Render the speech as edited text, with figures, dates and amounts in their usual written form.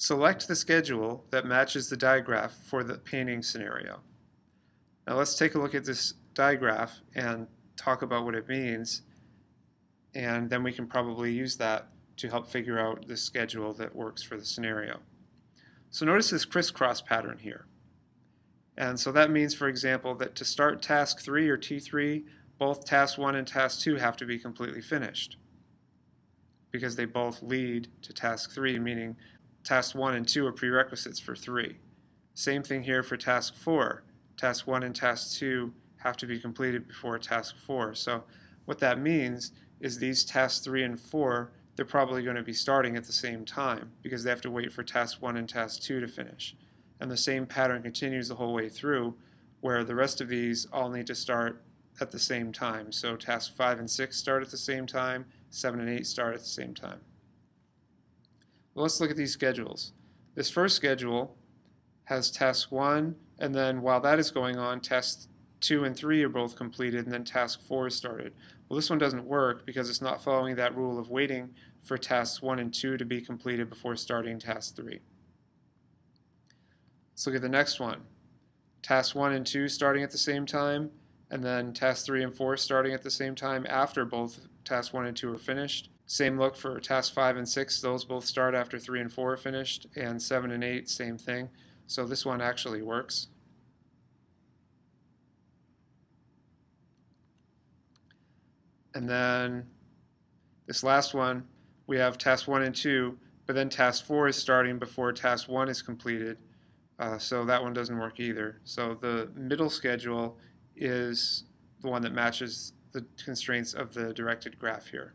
Select the schedule that matches the digraph for the painting scenario. Now let's take a look at this digraph and talk about what it means, and then we can probably use that to help figure out the schedule that works for the scenario. So notice this crisscross pattern here. And so that means, for example, that to start task 3 or T3, both task 1 and task 2 have to be completely finished because they both lead to task 3, meaning task 1 and 2 are prerequisites for 3. Same thing here for task 4. Task 1 and task 2 have to be completed before task 4. So what that means is these tasks 3 and 4, they're probably going to be starting at the same time because they have to wait for task 1 and task 2 to finish. And the same pattern continues the whole way through, where the rest of these all need to start at the same time. So task 5 and 6 start at the same time, 7 and 8 start at the same time. Well, let's look at these schedules. This first schedule has task 1, and then while that is going on, tasks 2 and 3 are both completed, and then task 4 is started. Well, this one doesn't work because it's not following that rule of waiting for tasks 1 and 2 to be completed before starting task 3. Let's look at the next one. Tasks 1 and 2 starting at the same time, and then tasks 3 and 4 starting at the same time after both tasks 1 and 2 are finished. Same look for tasks 5 and 6, those both start after 3 and 4 are finished, and 7 and 8, same thing. So this one actually works. And then this last one, we have task 1 and 2, but then task 4 is starting before task 1 is completed. So that one doesn't work either. So the middle schedule is the one that matches the constraints of the directed graph here.